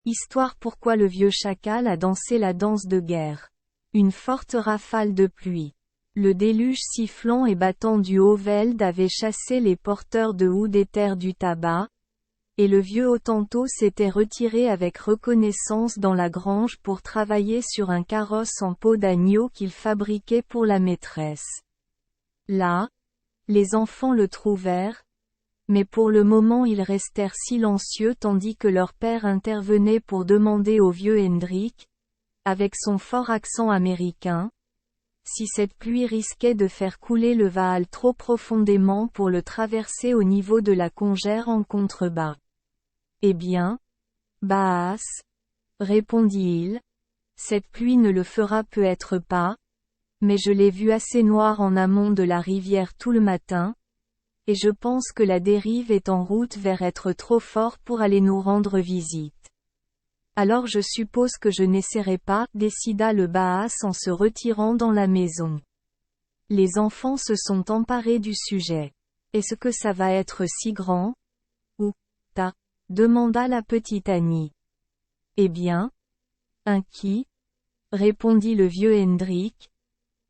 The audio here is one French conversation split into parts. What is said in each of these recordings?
Histoire pourquoi le vieux chacal a dansé la danse de guerre. Une forte rafale de pluie. Le déluge sifflant et battant du Haut-Veld avait chassé les porteurs de houx des terres du tabac, et le vieux Hottentot s'était retiré avec reconnaissance dans la grange pour travailler sur un carrosse en peau d'agneau qu'il fabriquait pour la maîtresse. Là, les enfants le trouvèrent, mais pour le moment ils restèrent silencieux tandis que leur père intervenait pour demander au vieux Hendrik, avec son fort accent américain, si cette pluie risquait de faire couler le Vaal trop profondément pour le traverser au niveau de la Congère en contrebas. Eh bien, Baas, répondit-il, cette pluie ne le fera peut-être pas, mais je l'ai vu assez noir en amont de la rivière tout le matin, et je pense que la dérive est en route vers être trop fort pour aller nous rendre visite. Alors je suppose que je n'essaierai pas, décida le Baas en se retirant dans la maison. Les enfants se sont emparés du sujet. Est-ce que ça va être si grand? Ou, ta? Demanda la petite Annie. Eh bien? Un qui? Répondit le vieux Hendrik.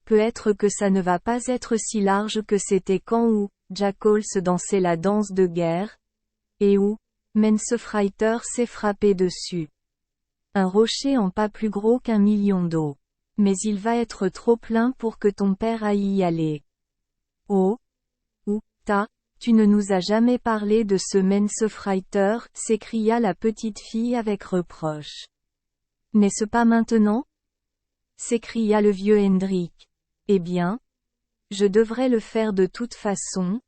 Peut-être que ça ne va pas être si large que c'était quand où Jackals dansait la danse de guerre, et où Mensefreiter s'est frappé dessus. Un rocher en pas plus gros qu'un million d'eau. Mais il va être trop plein pour que ton père aille y aller. Oh? Ou, tu ne nous as jamais parlé de ce Mensefreiter, s'écria la petite fille avec reproche. N'est-ce pas maintenant? S'écria le vieux Hendrik. Eh bien, je devrais le faire de toute façon,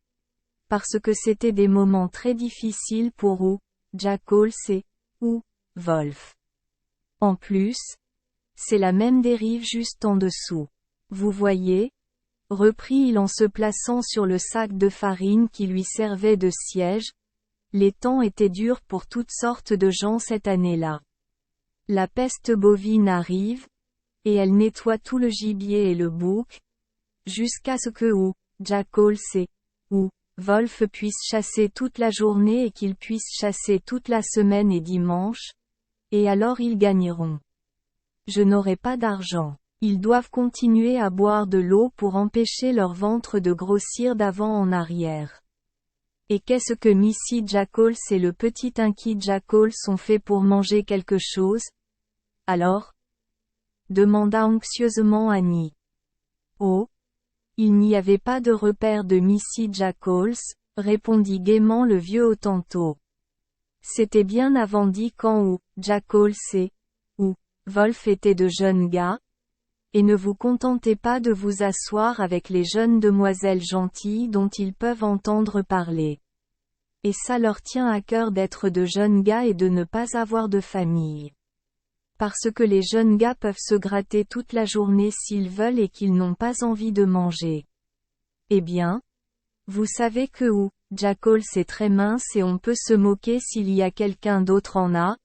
parce que c'était des moments très difficiles pour ou Jackals et ou Wolf. En plus, c'est la même dérive juste en dessous. Vous voyez? Reprit-il en se plaçant sur le sac de farine qui lui servait de siège. Les temps étaient durs pour toutes sortes de gens cette année-là. La peste bovine arrive, et elle nettoie tout le gibier et le bouc, jusqu'à ce que ou Jackals et ou Wolf puissent chasser toute la journée et qu'ils puissent chasser toute la semaine et dimanche, et alors ils gagneront. Je n'aurai pas d'argent. Ils doivent continuer à boire de l'eau pour empêcher leur ventre de grossir d'avant en arrière. Et qu'est-ce que Missy Jackals et le petit Inky Jackals ont fait pour manger quelque chose? Alors? Demanda anxieusement Annie. Oh? Il n'y avait pas de repère de Missy Jackals, répondit gaiement le vieux Hottentot. C'était bien avant 10 ans où Jackals et ou Wolf étaient de jeunes gars, et ne vous contentez pas de vous asseoir avec les jeunes demoiselles gentilles dont ils peuvent entendre parler. Et ça leur tient à cœur d'être de jeunes gars et de ne pas avoir de famille. Parce que les jeunes gars peuvent se gratter toute la journée s'ils veulent et qu'ils n'ont pas envie de manger. Eh bien, vous savez que ou Jackals est très mince et on peut se moquer s'il y a quelqu'un d'autre en a,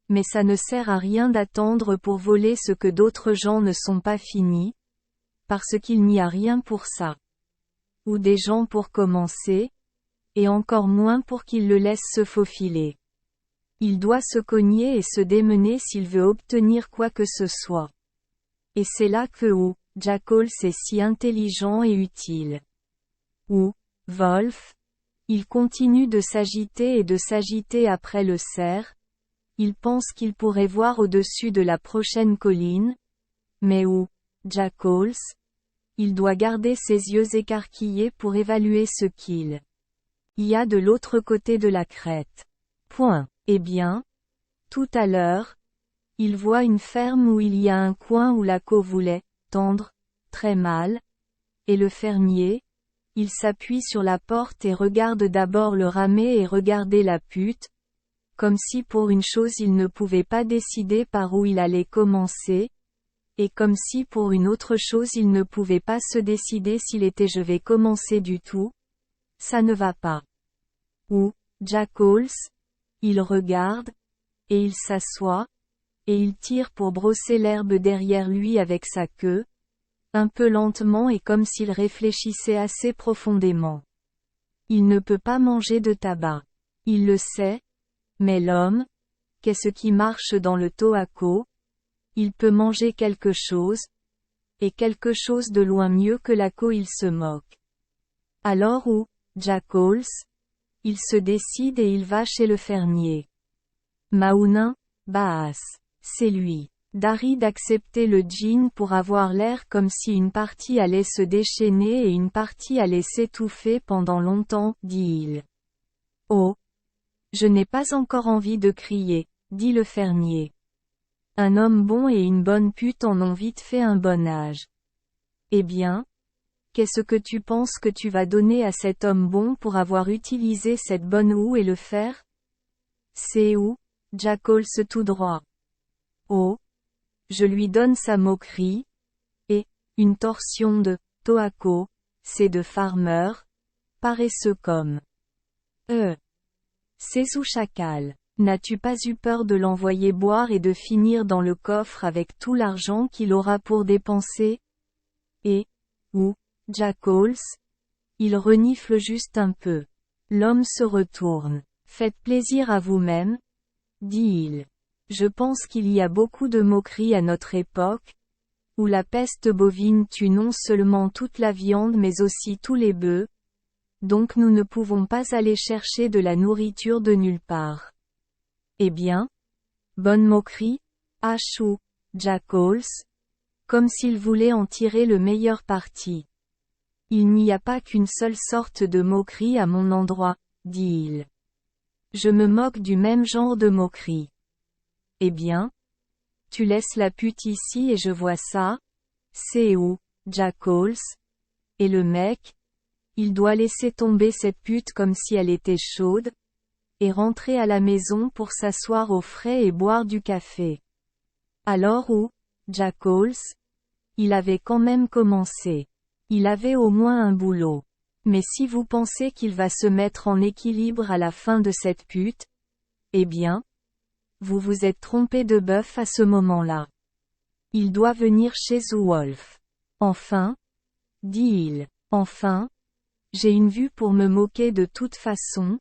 mais ça ne sert à rien d'attendre pour voler ce que d'autres gens ne sont pas finis, parce qu'il n'y a rien pour ça. Ou des gens pour commencer, et encore moins pour qu'ils le laissent se faufiler. Il doit se cogner et se démener s'il veut obtenir quoi que ce soit. Et c'est là que ou Jackals est si intelligent et utile. Ou Wolf, il continue de s'agiter et de s'agiter après le cerf. Il pense qu'il pourrait voir au-dessus de la prochaine colline, mais où Jackals, il doit garder ses yeux écarquillés pour évaluer ce qu'il y a de l'autre côté de la crête. Point. Eh bien, tout à l'heure, il voit une ferme où il y a un coin où la co voulait tendre très mal, et le fermier, il s'appuie sur la porte et regarde d'abord le ramer et regarder la pute, comme si pour une chose il ne pouvait pas décider par où il allait commencer, et comme si pour une autre chose il ne pouvait pas se décider s'il était je vais commencer du tout, ça ne va pas. Ou Jackals, il regarde, et il s'assoit, et il tire pour brosser l'herbe derrière lui avec sa queue, un peu lentement et comme s'il réfléchissait assez profondément. Il ne peut pas manger de tabac. Il le sait, mais l'homme, Qu'est-ce qui marche dans le Toako? Il peut manger quelque chose. Et quelque chose de loin mieux que l'ako il se moque. Alors où, Jackals? Il se décide et il va chez le fermier. Maounin, Baas. C'est lui. Dari d'accepter le djinn pour avoir l'air comme si une partie allait se déchaîner et une partie allait s'étouffer pendant longtemps, dit-il. Oh! Je n'ai pas encore envie de crier, dit le fermier. Un homme bon et une bonne pute en ont vite fait un bon âge. Eh bien? Qu'est-ce que tu penses que tu vas donner à cet homme bon pour avoir utilisé cette bonne houe et le fer? C'est où? Jackals tout droit. Oh! Je lui donne sa moquerie. Et, une torsion de, Toako, c'est de farmer. Paresseux comme. C'est où chacal? N'as-tu pas eu peur de l'envoyer boire et de finir dans le coffre avec tout l'argent qu'il aura pour dépenser? Et, où, Jackals? Il renifle juste un peu. L'homme se retourne. Faites plaisir à vous-même, dit-il. Je pense qu'il y a beaucoup de moqueries à notre époque, où la peste bovine tue non seulement toute la viande mais aussi tous les bœufs, donc nous ne pouvons pas aller chercher de la nourriture de nulle part. Eh bien? Bonne moquerie, Achou, Jackals? Comme s'il voulait en tirer le meilleur parti. Il n'y a pas qu'une seule sorte de moquerie à mon endroit, dit-il. Je me moque du même genre de moquerie. Eh bien? Tu laisses la pute ici et je vois ça? C'est où, Jackals? Et le mec? Il doit laisser tomber cette pute comme si elle était chaude? Et rentrer à la maison pour s'asseoir au frais et boire du café. Alors où, Jackals? Il avait quand même commencé. Il avait au moins un boulot. Mais si vous pensez qu'il va se mettre en équilibre à la fin de cette pute, eh bien, vous vous êtes trompé de bœuf à ce moment-là. Il doit venir chez Wolf. Enfin, dit-il, enfin, j'ai une vue pour me moquer de toute façon,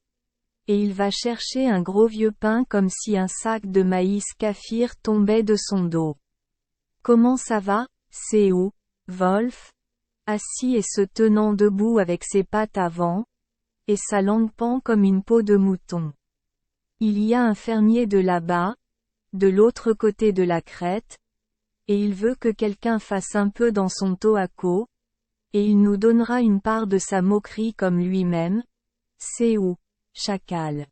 et il va chercher un gros vieux pain comme si un sac de maïs kaffir tombait de son dos. Comment ça va, c'est où, Wolf? Assis et se tenant debout avec ses pattes avant, et sa langue pend comme une peau de mouton. Il y a un fermier de là-bas, de l'autre côté de la crête, et il veut que quelqu'un fasse un peu dans son Toako, et il nous donnera une part de sa moquerie comme lui-même, c'est où, chacal.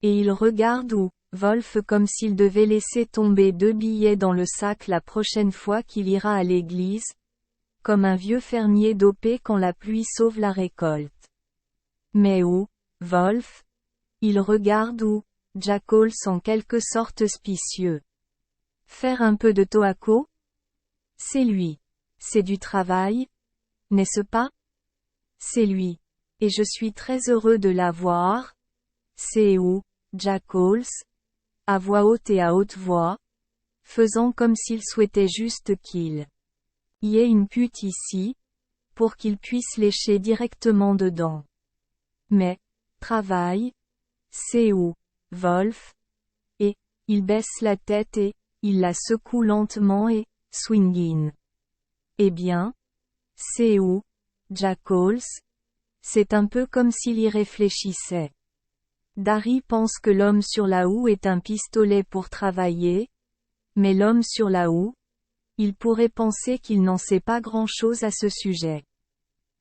Et il regarde où, Wolf comme s'il devait laisser tomber 2 billets dans le sac la prochaine fois qu'il ira à l'église, comme un vieux fermier dopé quand la pluie sauve la récolte. Mais où, Wolf? Il regarde où, Jackals en quelque sorte spicieux. Faire un peu de Toako? C'est lui. C'est du travail? N'est-ce pas? C'est lui. Et je suis très heureux de l'avoir. C'est où, Jackals? À voix haute et à haute voix, faisant comme s'il souhaitait juste qu'il y ait une pute ici, pour qu'il puisse lécher directement dedans. Mais, travail? C'est où, Wolf? Et, il baisse la tête et, il la secoue lentement et, swing in. Eh bien? C'est où, Jackals? C'est un peu comme s'il y réfléchissait. Dari pense que l'homme sur la houe est un pistolet pour travailler, mais l'homme sur la houe, il pourrait penser qu'il n'en sait pas grand-chose à ce sujet.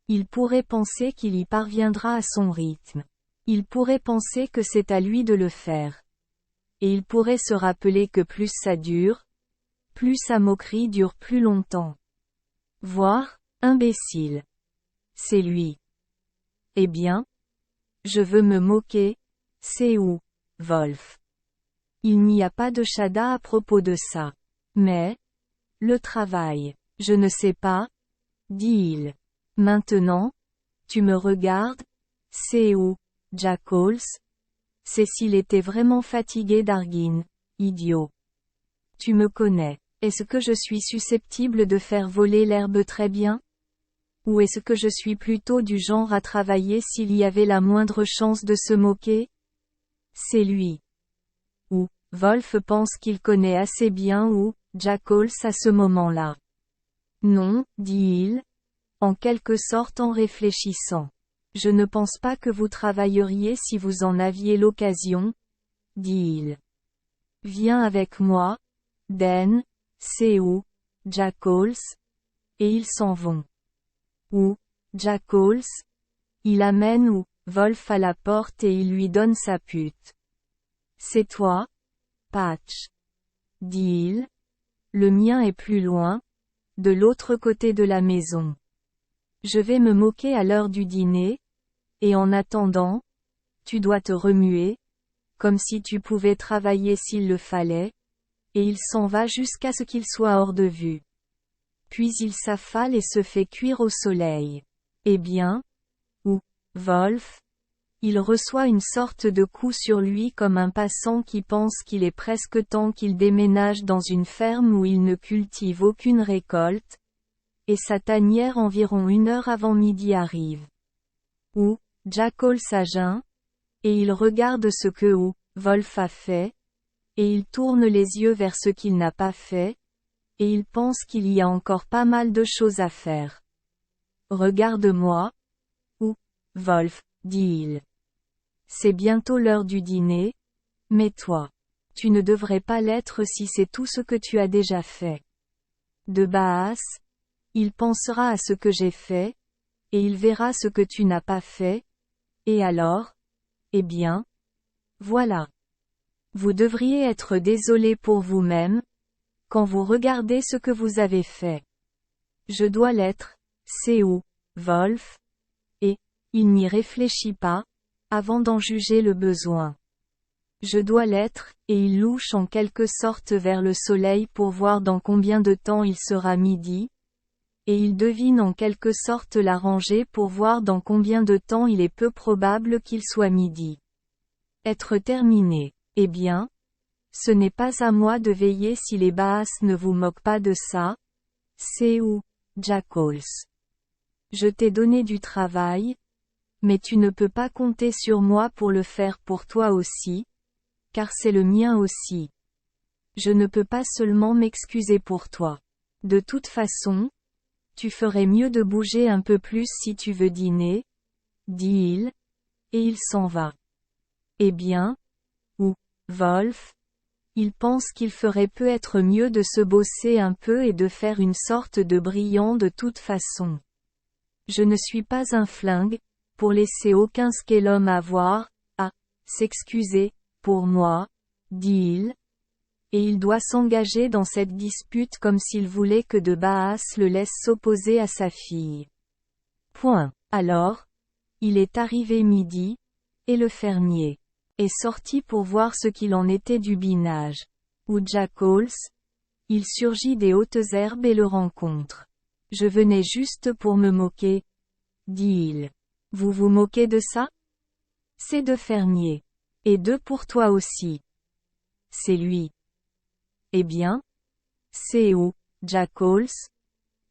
Il pourrait penser qu'il y parviendra à son rythme. Il pourrait penser que c'est à lui de le faire. Et il pourrait se rappeler que plus ça dure, plus sa moquerie dure plus longtemps. Voir, imbécile. C'est lui. Eh bien? Je veux me moquer, c'est où, Wolf? Il n'y a pas de chada à propos de ça. Mais, le travail, je ne sais pas, dit-il. Maintenant, tu me regardes, c'est où, Jackals? C'est s'il était vraiment fatigué d'Argin, idiot. Tu me connais. Est-ce que je suis susceptible de faire voler l'herbe très bien? Ou est-ce que je suis plutôt du genre à travailler s'il y avait la moindre chance de se moquer? C'est lui. Ou, Wolf pense qu'il connaît assez bien où, Jackals à ce moment-là. Non, dit-il, en quelque sorte en réfléchissant. Je ne pense pas que vous travailleriez si vous en aviez l'occasion, dit-il. Viens avec moi, Dan, c'est où, Jackals? Et ils s'en vont. Où, Jackals? Il amène où, Wolf à la porte et il lui donne sa pute. C'est toi, Patch, dit-il. Le mien est plus loin, de l'autre côté de la maison. Je vais me moquer à l'heure du dîner, et en attendant, tu dois te remuer, comme si tu pouvais travailler s'il le fallait, et il s'en va jusqu'à ce qu'il soit hors de vue. Puis il s'affale et se fait cuire au soleil. Eh bien, où, Wolf? Il reçoit une sorte de coup sur lui comme un passant qui pense qu'il est presque temps qu'il déménage dans une ferme où il ne cultive aucune récolte, et sa tanière environ 1 heure avant midi arrive. Où, Jackals à jeun, et il regarde ce que où, Wolf a fait, et il tourne les yeux vers ce qu'il n'a pas fait, et il pense qu'il y a encore pas mal de choses à faire. Regarde-moi. Où, Wolf, dit-il. C'est bientôt l'heure du dîner, mais toi, tu ne devrais pas l'être si c'est tout ce que tu as déjà fait. De Baas, il pensera à ce que j'ai fait, et il verra ce que tu n'as pas fait, et alors? Eh bien, voilà. Vous devriez être désolé pour vous-même, quand vous regardez ce que vous avez fait. Je dois l'être, c'est où, Wolf? Et, il n'y réfléchit pas, avant d'en juger le besoin. Je dois l'être, et il louche en quelque sorte vers le soleil pour voir dans combien de temps il sera midi, et il devine en quelque sorte la rangée pour voir dans combien de temps il est peu probable qu'il soit midi. Être terminé. Eh bien, ce n'est pas à moi de veiller si les Baas ne vous moquent pas de ça, c'est où, Jackals. Je t'ai donné du travail, mais tu ne peux pas compter sur moi pour le faire pour toi aussi, car c'est le mien aussi. Je ne peux pas seulement m'excuser pour toi. De toute façon, tu ferais mieux de bouger un peu plus si tu veux dîner, dit-il, et il s'en va. Eh bien, où, Wolf? Il pense qu'il ferait peut-être mieux de se bosser un peu et de faire une sorte de brillant de toute façon. Je ne suis pas un flingue, pour laisser aucun skellum avoir, à s'excuser, pour moi, dit-il. Et il doit s'engager dans cette dispute comme s'il voulait que de Baas le laisse s'opposer à sa fille. Point. Alors, il est arrivé midi, et le fermier est sorti pour voir ce qu'il en était du binage. Où Jackals? Il surgit des hautes herbes et le rencontre. Je venais juste pour me moquer, dit-il. Vous vous moquez de ça? C'est de fermier. Et de pour toi aussi. C'est lui. Eh bien? C'est où, Jackals?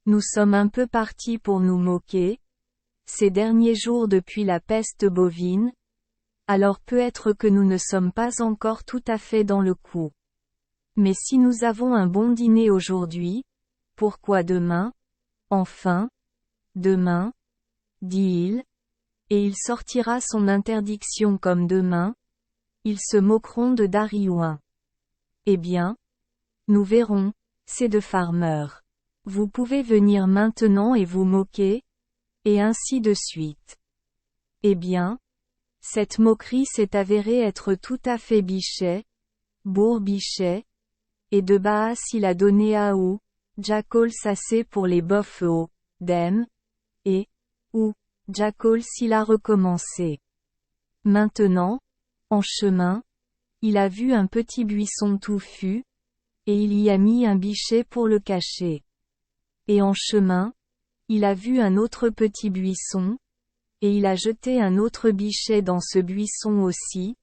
Nous sommes un peu partis pour nous moquer, ces derniers jours depuis la peste bovine, alors peut-être que nous ne sommes pas encore tout à fait dans le coup. Mais si nous avons un bon dîner aujourd'hui, pourquoi demain? Enfin, demain, dit-il, et il sortira son interdiction comme demain, ils se moqueront de Dariouin. Eh bien, nous verrons, c'est de Farmer. Vous pouvez venir maintenant et vous moquer, et ainsi de suite. Eh bien, cette moquerie s'est avérée être tout à fait Bichet, Bourbichet, et de Baas il a donné à ou, Jackals assez pour les bofs au, dem, et, ou, Jackals il a recommencé. Maintenant, en chemin, il a vu un petit buisson touffu, et il y a mis un bichet pour le cacher. Et en chemin, il a vu un autre petit buisson, et il a jeté un autre bichet dans ce buisson aussi,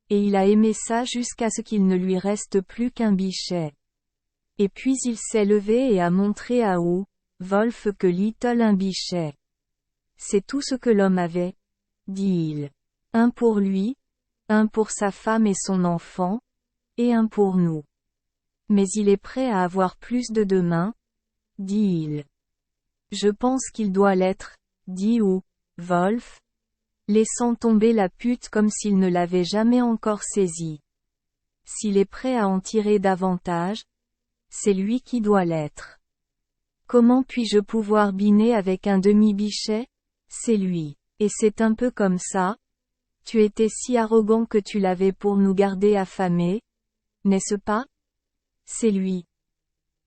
et il a aimé ça jusqu'à ce qu'il ne lui reste plus qu'un bichet. Et puis il s'est levé et a montré à ou, Wolf que Little un bichet. C'est tout ce que l'homme avait, dit-il. Un pour lui, un pour sa femme et son enfant, et un pour nous. Mais il est prêt à avoir plus de demain, dit-il. Je pense qu'il doit l'être, dit Wolf, laissant tomber la pute comme s'il ne l'avait jamais encore saisie. S'il est prêt à en tirer davantage, c'est lui qui doit l'être. Comment puis-je pouvoir biner avec un demi-bichet? C'est lui. Et c'est un peu comme ça. Tu étais si arrogant que tu l'avais pour nous garder affamés, n'est-ce pas? C'est lui.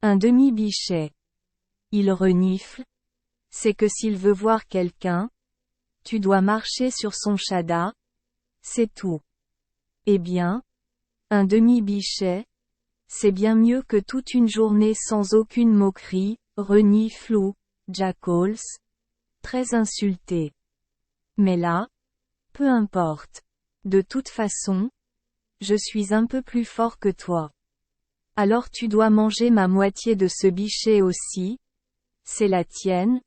Un demi-bichet. Il renifle. C'est que s'il veut voir quelqu'un, tu dois marcher sur son chada. C'est tout. Eh bien, un demi-bichet, c'est bien mieux que toute une journée sans aucune moquerie, renifle ou Jackals, très insulté. Mais là, peu importe. De toute façon, je suis un peu plus fort que toi. Alors tu dois manger ma moitié de ce bichet aussi, c'est la tienne,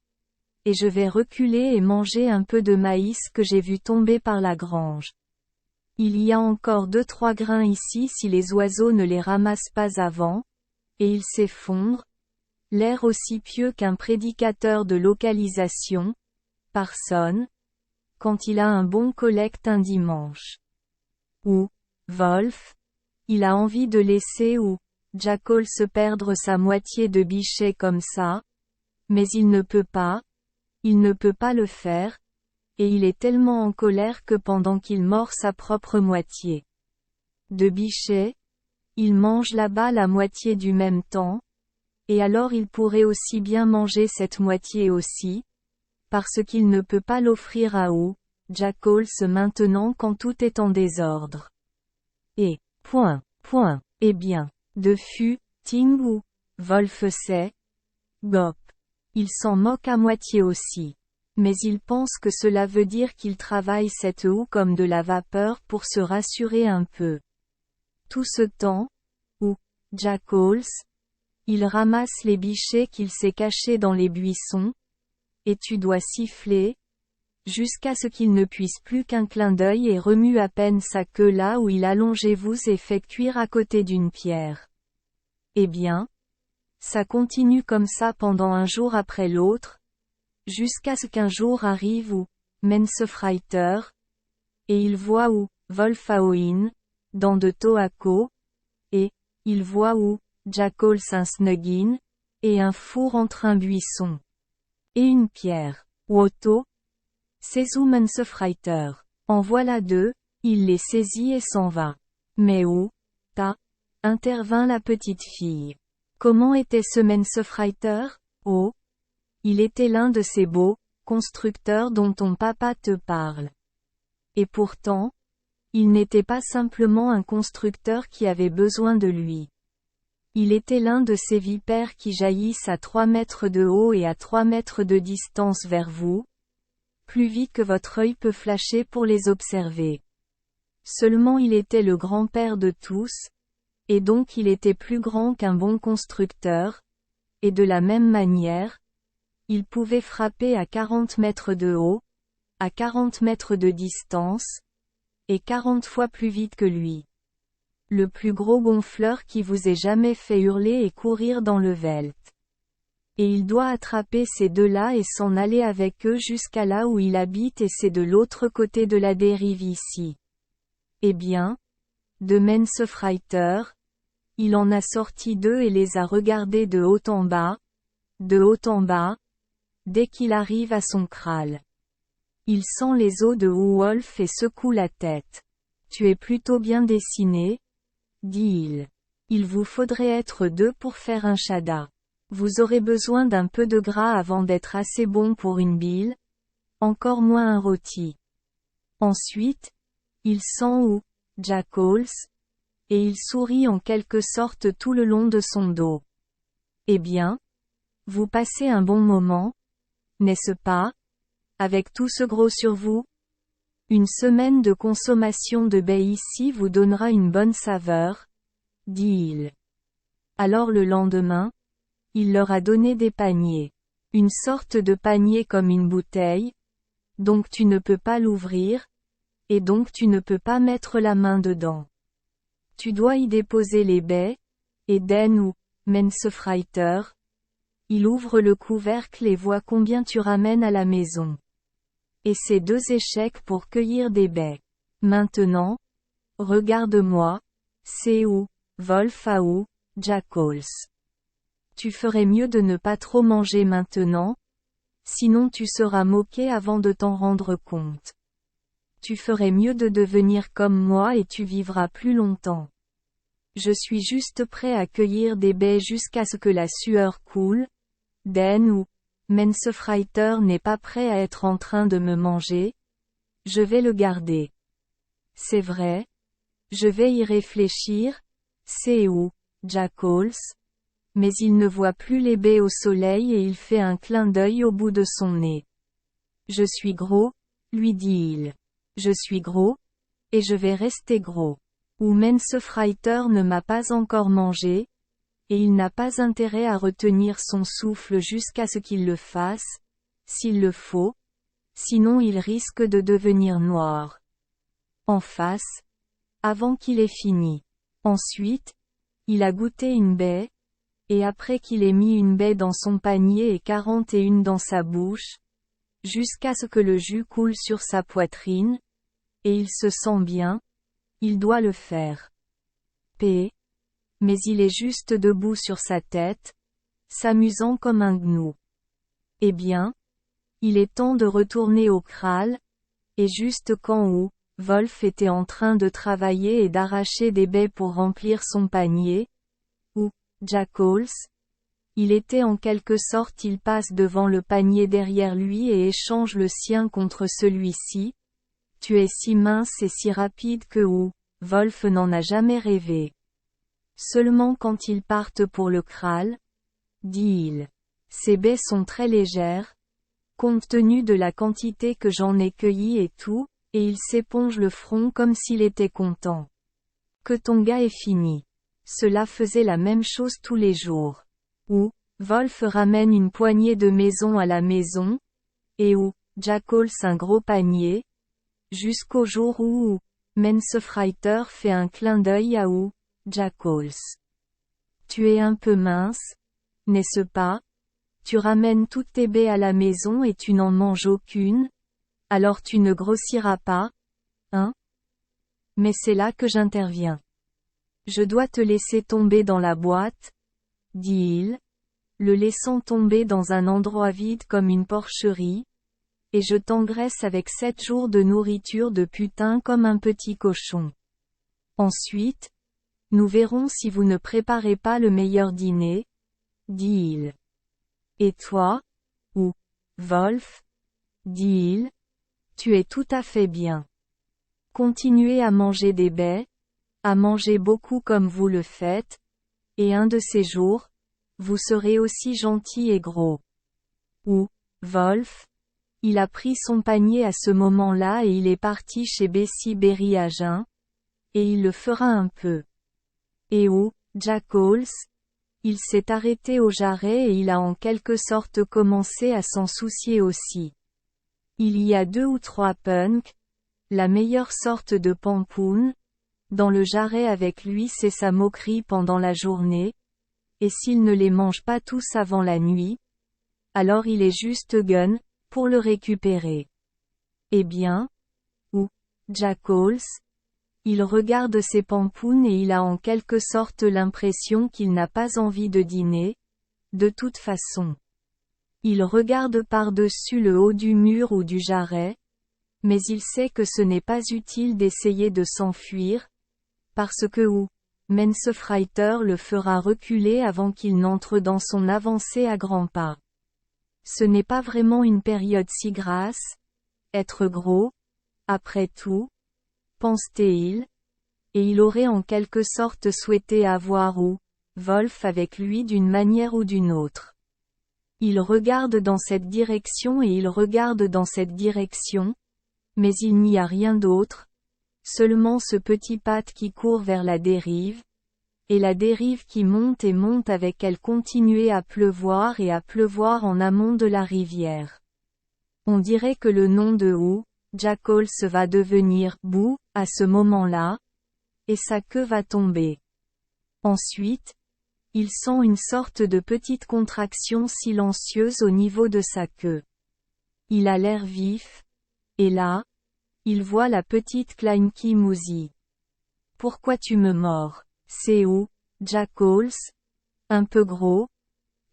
et je vais reculer et manger un peu de maïs que j'ai vu tomber par la grange. Il y a encore 2-3 grains ici si les oiseaux ne les ramassent pas avant, et ils s'effondrent, l'air aussi pieux qu'un prédicateur de localisation, Parson, quand il a un bon collecte un dimanche. Ou, Wolf, il a envie de laisser ou, Jackal se perdre sa moitié de bichet comme ça, mais il ne peut pas le faire, et il est tellement en colère que pendant qu'il mord sa propre moitié de bichet, il mange là-bas la moitié du même temps, et alors il pourrait aussi bien manger cette moitié aussi, parce qu'il ne peut pas l'offrir à Jackals maintenant quand tout est en désordre. Et, eh bien, de Ting ou, Wolf sait, Gop. Il s'en moque à moitié aussi. Mais il pense que cela veut dire qu'il travaille cette comme de la vapeur pour se rassurer un peu. Tout ce temps, Jackals, il ramasse les bichets qu'il s'est cachés dans les buissons, et tu dois siffler, jusqu'à ce qu'il ne puisse plus qu'un clin d'œil et remue à peine sa queue là où il allongez-vous et fait cuire à côté d'une pierre. Eh bien, ça continue comme ça pendant un jour après l'autre, jusqu'à ce qu'un jour arrive Mensefreiter, et il voit Wolfaoin, dans de Toako, et, il voit Jackals un snuggin, et un four entre un buisson. Et une pierre. Woto? C'est Mensefreiter. En voilà deux, il les saisit et s'en va. Mais intervint la petite fille. Comment était ce Mensefreiter? Oh! Il était l'un de ces beaux constructeurs dont ton papa te parle. Et pourtant, il n'était pas simplement un constructeur qui avait besoin de lui. Il était l'un de ces vipères qui jaillissent à 3 mètres de haut et à 3 mètres de distance vers vous, plus vite que votre œil peut flasher pour les observer. Seulement il était le grand-père de tous, et donc il était plus grand qu'un bon constructeur, et de la même manière, il pouvait frapper à 40 mètres de haut, à 40 mètres de distance, et 40 fois plus vite que lui. Le plus gros gonfleur qui vous ait jamais fait hurler et courir dans le veldt. Et il doit attraper ces deux-là et s'en aller avec eux jusqu'à là où il habite et c'est de l'autre côté de la dérive ici. Eh bien, de Mensefreiter, il en a sorti 2 et les a regardés de haut en bas, dès qu'il arrive à son kraal. Il sent les os de Wolf et secoue la tête. Tu es plutôt bien dessiné, dit-il. Il vous faudrait être 2 pour faire un chada. Vous aurez besoin d'un peu de gras avant d'être assez bon pour une bile, encore moins un rôti. Ensuite, il sent Jackals, et il sourit en quelque sorte tout le long de son dos. Eh bien, vous passez un bon moment, n'est-ce pas, avec tout ce gros sur vous? Une semaine de consommation de baie ici vous donnera une bonne saveur, dit-il. Alors le lendemain, il leur a donné des paniers. Une sorte de panier comme une bouteille, donc tu ne peux pas l'ouvrir, et donc tu ne peux pas mettre la main dedans. Tu dois y déposer les baies, et Den ou Mensefreiter. Il ouvre le couvercle et voit combien tu ramènes à la maison. Et c'est 2 échecs pour cueillir des baies. Maintenant, regarde-moi, c'est où, Wolfaou, Jackals. Tu ferais mieux de ne pas trop manger maintenant, sinon tu seras moqué avant de t'en rendre compte. Tu ferais mieux de devenir comme moi et tu vivras plus longtemps. Je suis juste prêt à cueillir des baies jusqu'à ce que la sueur coule. Den ou Mensefreiter n'est pas prêt à être en train de me manger. Je vais le garder. C'est vrai. Je vais y réfléchir. C'est où, Jackals. Mais il ne voit plus les baies au soleil et il fait un clin d'œil au bout de son nez. Je suis gros, lui dit-il. Je suis gros, et je vais rester gros. Ou Mensefreiter ne m'a pas encore mangé, et il n'a pas intérêt à retenir son souffle jusqu'à ce qu'il le fasse, s'il le faut, sinon il risque de devenir noir. En face, avant qu'il ait fini. Ensuite, il a goûté une baie, et après qu'il ait mis une baie dans son panier et 41 dans sa bouche, jusqu'à ce que le jus coule sur sa poitrine, et il se sent bien, il doit le faire. Mais il est juste debout sur sa tête, s'amusant comme un gnou. Eh bien, il est temps de retourner au kraal, et juste quand Wolf était en train de travailler et d'arracher des baies pour remplir son panier, ou Jackals, il était en quelque sorte il passe devant le panier derrière lui et échange le sien contre celui-ci. Tu es si mince et si rapide que Wolf n'en a jamais rêvé. Seulement quand ils partent pour le kraal, dit-il. Ces baies sont très légères, compte tenu de la quantité que j'en ai cueillie et tout, et il s'éponge le front comme s'il était content. Que ton gars est fini. Cela faisait la même chose tous les jours. Ou, Wolf ramène une poignée de maison à la maison, et Jackals un gros panier, jusqu'au jour où Mensefreiter fait un clin d'œil à Jackals. Tu es un peu mince, n'est-ce pas? Tu ramènes toutes tes baies à la maison et tu n'en manges aucune? Alors tu ne grossiras pas, hein? Mais c'est là que j'interviens. Je dois te laisser tomber dans la boîte, dit-il, le laissant tomber dans un endroit vide comme une porcherie, et je t'engraisse avec 7 jours de nourriture de putain comme un petit cochon. Ensuite, nous verrons si vous ne préparez pas le meilleur dîner, dit-il. Et toi, Wolf, dit-il, tu es tout à fait bien. Continuez à manger des baies, à manger beaucoup comme vous le faites, et un de ces jours, vous serez aussi gentil et gros. Wolf, il a pris son panier à ce moment-là et il est parti chez Bessie Berry à jeun, et il le fera un peu. Et Jackals, il s'est arrêté au jarret et il a en quelque sorte commencé à s'en soucier aussi. Il y a 2 ou 3 punks, la meilleure sorte de pampoun, dans le jarret avec lui c'est sa moquerie pendant la journée, et s'il ne les mange pas tous avant la nuit, alors il est juste gun, pour le récupérer. Eh bien, Jackals, il regarde ses pampounes et il a en quelque sorte l'impression qu'il n'a pas envie de dîner, de toute façon. Il regarde par-dessus le haut du mur ou du jarret, mais il sait que ce n'est pas utile d'essayer de s'enfuir, parce que Mensefreiter le fera reculer avant qu'il n'entre dans son avancée à grands pas. Ce n'est pas vraiment une période si grasse, être gros, après tout, pense-t-il, et il aurait en quelque sorte souhaité avoir Wolf avec lui d'une manière ou d'une autre. Il regarde dans cette direction et il regarde dans cette direction, mais il n'y a rien d'autre, seulement ce petit patte qui court vers la dérive, et la dérive qui monte et monte avec elle continuer à pleuvoir et à pleuvoir en amont de la rivière. On dirait que le nom de Jackals va devenir Boo, à ce moment-là, et sa queue va tomber. Ensuite, il sent une sorte de petite contraction silencieuse au niveau de sa queue. Il a l'air vif, et là, il voit la petite Kleinkie Musi. Pourquoi tu me mords? C'est où, Jackals? Un peu gros?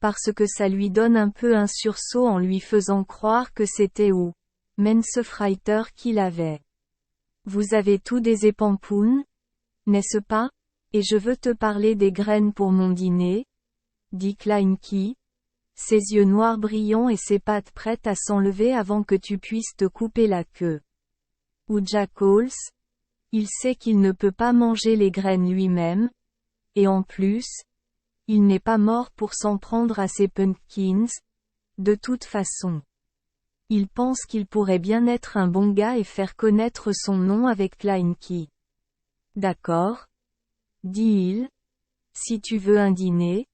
Parce que ça lui donne un peu un sursaut en lui faisant croire que c'était où, Mensefreiter qu'il avait. Vous avez tous des épampoons? N'est-ce pas? Et je veux te parler des graines pour mon dîner? Dit Kleinkie, ses yeux noirs brillants et ses pattes prêtes à s'enlever avant que tu puisses te couper la queue. Ou Jackals? Il sait qu'il ne peut pas manger les graines lui-même, et en plus, il n'est pas mort pour s'en prendre à ses pumpkins, de toute façon. Il pense qu'il pourrait bien être un bon gars et faire connaître son nom avec Kleinkie. D'accord? Dit-il. Si tu veux un dîner?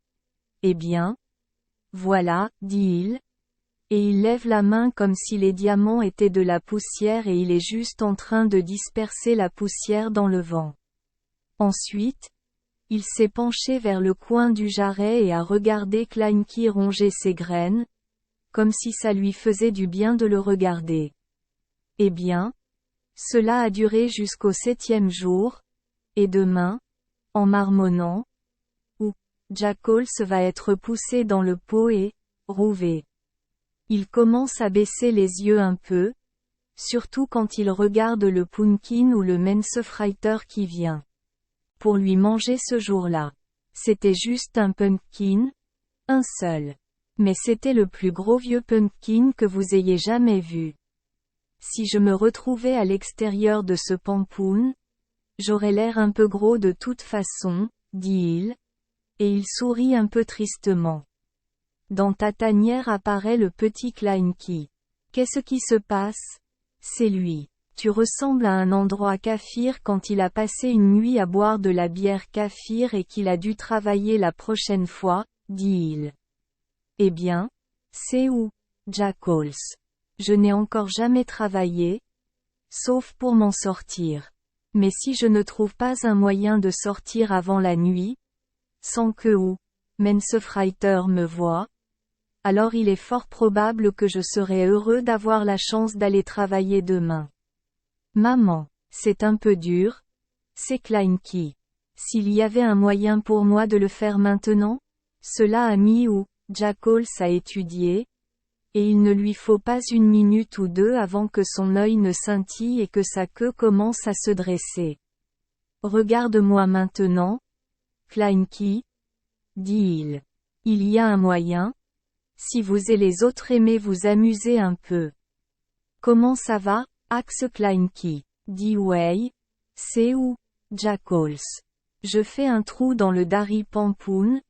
Eh bien. Voilà, dit-il. Et il lève la main comme si les diamants étaient de la poussière et il est juste en train de disperser la poussière dans le vent. Ensuite, il s'est penché vers le coin du jarret et a regardé Kleinkie ronger ses graines, comme si ça lui faisait du bien de le regarder. Eh bien, cela a duré jusqu'au 7e jour, et demain, en marmonnant, ou, Jackals va être poussé dans le pot et, rouvé. Il commence à baisser les yeux un peu, surtout quand il regarde le pumpkin ou le Mensefreiter qui vient. Pour lui manger ce jour-là. C'était juste un pumpkin, un seul. Mais c'était le plus gros vieux pumpkin que vous ayez jamais vu. Si je me retrouvais à l'extérieur de ce pampoun, j'aurais l'air un peu gros de toute façon, dit-il, et il sourit un peu tristement. Dans ta tanière apparaît le petit Kleinkie. Qu'est-ce qui se passe? C'est lui. Tu ressembles à un endroit kaffir quand il a passé une nuit à boire de la bière kaffir et qu'il a dû travailler la prochaine fois, dit-il. Eh bien, c'est où, Jackals? Je n'ai encore jamais travaillé, sauf pour m'en sortir. Mais si je ne trouve pas un moyen de sortir avant la nuit, sans que ou, Mensefreiter me voie, alors il est fort probable que je serai heureux d'avoir la chance d'aller travailler demain. Maman, c'est un peu dur, c'est Kleinkie. S'il y avait un moyen pour moi de le faire maintenant? Cela a mis ou, Jackals a étudié, et il ne lui faut pas une minute ou deux avant que son œil ne scintille et que sa queue commence à se dresser. Regarde-moi maintenant, Kleinkie, dit-il. Il y a un moyen? Si vous et les autres aimez vous amuser un peu. Comment ça va, Axe Kleinkie? Dit Wei. C'est où, Jackals? Je fais un trou dans le Dari Pampoun,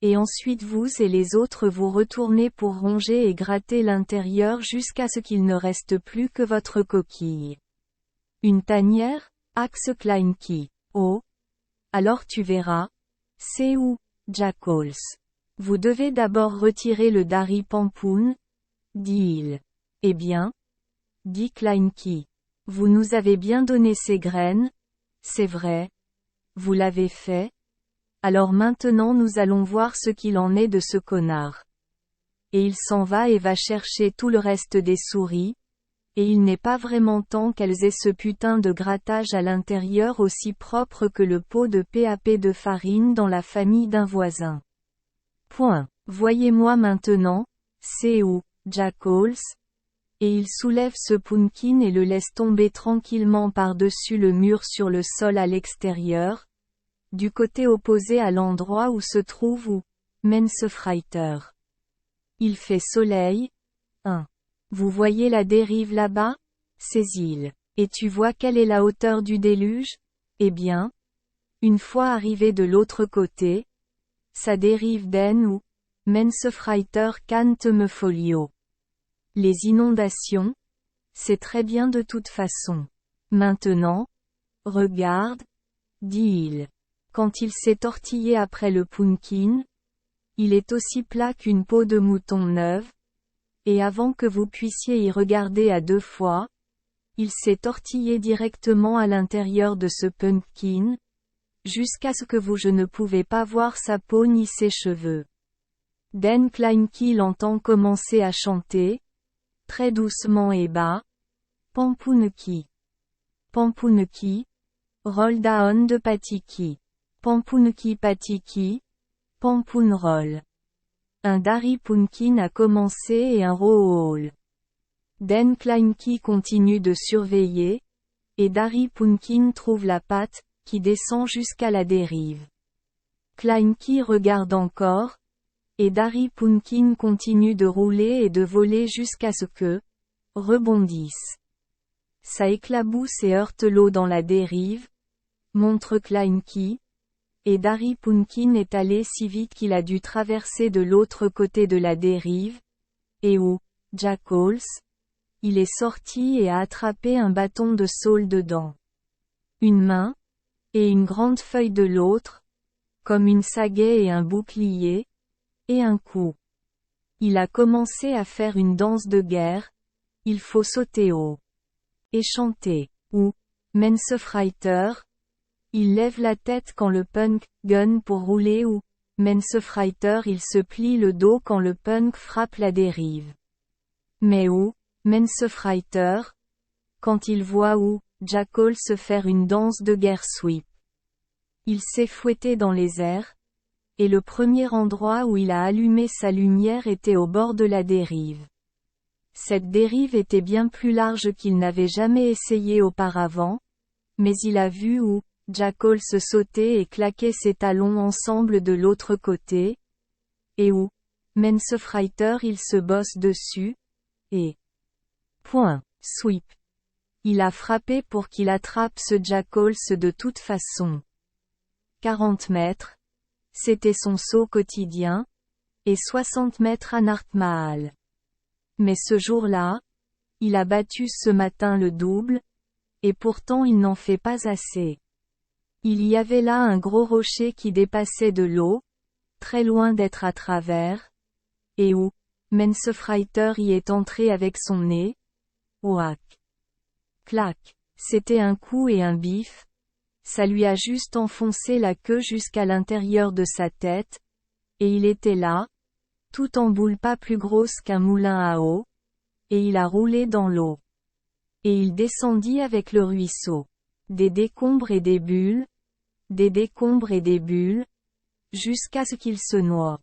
et ensuite vous et les autres vous retournez pour ronger et gratter l'intérieur jusqu'à ce qu'il ne reste plus que votre coquille. Une tanière? Axe Kleinkie. Oh. Alors tu verras. C'est où, Jackals? Vous devez d'abord retirer le Dari Pampoun, dit-il. Eh bien, dit Kleinkie. Vous nous avez bien donné ces graines, c'est vrai. Vous l'avez fait? Alors maintenant nous allons voir ce qu'il en est de ce connard. Et il s'en va et va chercher tout le reste des souris, et il n'est pas vraiment temps qu'elles aient ce putain de grattage à l'intérieur aussi propre que le pot de PAP de farine dans la famille d'un voisin. Point. Voyez-moi maintenant, c'est où, Jackals? Et il soulève ce pumpkin et le laisse tomber tranquillement par-dessus le mur sur le sol à l'extérieur, du côté opposé à l'endroit où se trouve ou, Mensefreiter. Il fait soleil. 1. Vous voyez la dérive là-bas? Ces îles. Et tu vois quelle est la hauteur du déluge? Eh bien, une fois arrivé de l'autre côté, ça dérive d'En ou, Mensefreiter Kante me folio. Les inondations? C'est très bien de toute façon. Maintenant, regarde, dit-il. Quand il s'est tortillé après le pumpkin, il est aussi plat qu'une peau de mouton neuve, et avant que vous puissiez y regarder à deux fois, il s'est tortillé directement à l'intérieur de ce pumpkin, jusqu'à ce que je ne pouvais pas voir sa peau ni ses cheveux. Den Kleinkie l'entend commencer à chanter, très doucement et bas. Pampuneki. Pampuneki. Roll down de Patiki. Pampuneki Patiki. Pampun roll. Un Dari Punkin a commencé et un Roll. Den Kleinkie continue de surveiller, et Dari Punkin trouve la patte, qui descend jusqu'à la dérive. Kleinkie regarde encore, et Dari Punkin continue de rouler et de voler jusqu'à ce que rebondisse. Ça éclabousse et heurte l'eau dans la dérive, montre Kleinkie, et Dari Punkin est allé si vite qu'il a dû traverser de l'autre côté de la dérive, et où, Jackals, il est sorti et a attrapé un bâton de saule dedans. Une main, et une grande feuille de l'autre, comme une sagaie et un bouclier, et un coup. Il a commencé à faire une danse de guerre, il faut sauter haut. Et chanter, ou, Mensefreiter. Il lève la tête quand le punk gun pour rouler ou, Mensefreiter il se plie le dos quand le punk frappe la dérive. Mais où, Mensefreiter, quand il voit où, Jackal se faire une danse de guerre sweep. Il s'est fouetté dans les airs, et le premier endroit où il a allumé sa lumière était au bord de la dérive. Cette dérive était bien plus large qu'il n'avait jamais essayé auparavant, mais il a vu où, Jackal se sauter et claquer ses talons ensemble de l'autre côté, et où, Mensefreiter il se bosse dessus, et point, sweep. Il a frappé pour qu'il attrape ce Jackal de toute façon. 40 mètres, c'était son saut quotidien, et 60 mètres à Nartmahal. Mais ce jour-là, il a battu ce matin le double, et pourtant il n'en fait pas assez. Il y avait là un gros rocher qui dépassait de l'eau, très loin d'être à travers, et où, Mensefreiter y est entré avec son nez. Ouac. Clac. C'était un coup et un bif. Ça lui a juste enfoncé la queue jusqu'à l'intérieur de sa tête, et il était là, tout en boule pas plus grosse qu'un moulin à eau, et il a roulé dans l'eau. Et il descendit avec le ruisseau. Des décombres et des bulles, jusqu'à ce qu'il se noie.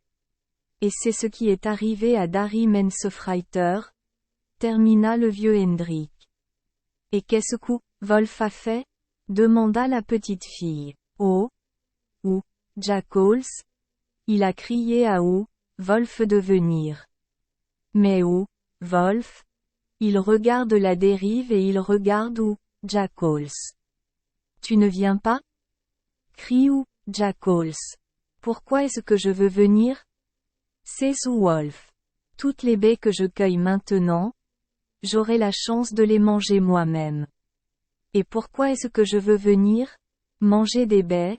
Et c'est ce qui est arrivé à Dari Mensefreiter, termina le vieux Hendrik. Et qu'est-ce que Wolf a fait? Demanda la petite fille. Oh? Où? Jackals? Il a crié à où, Wolf de venir. Mais où, Wolf? Il regarde la dérive et il regarde où, Jackals. Tu ne viens pas? Crie où, Jackals. Pourquoi est-ce que je veux venir? C'est où Wolf. Toutes les baies que je cueille maintenant, j'aurai la chance de les manger moi-même. Et pourquoi est-ce que je veux venir? Manger des baies?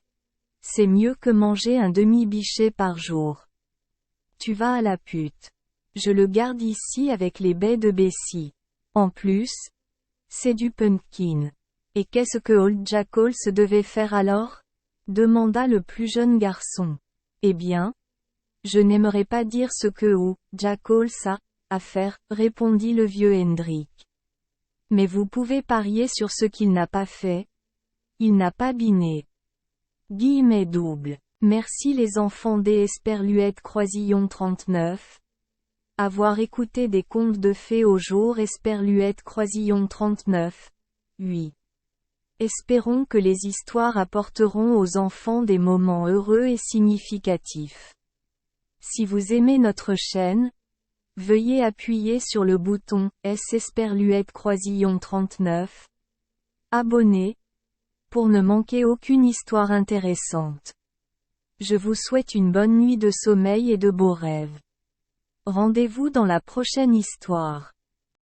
C'est mieux que manger un demi-bichet par jour. Tu vas à la pute. Je le garde ici avec les baies de Bessie. En plus, c'est du pumpkin. Et qu'est-ce que Old Jackal se devait faire alors? Demanda le plus jeune garçon. Eh bien, je n'aimerais pas dire ce que Jackal a à faire, répondit le vieux Hendrik. Mais vous pouvez parier sur ce qu'il n'a pas fait. Il n'a pas biné. Guillemets double. Merci les enfants des Esperluette Croisillon 39. Avoir écouté des contes de fées au jour Esperluette Croisillon 39. 8. Espérons que les histoires apporteront aux enfants des moments heureux et significatifs. Si vous aimez notre chaîne, veuillez appuyer sur le bouton S Esperluette Croisillon 39. Abonner, pour ne manquer aucune histoire intéressante. Je vous souhaite une bonne nuit de sommeil et de beaux rêves. Rendez-vous dans la prochaine histoire.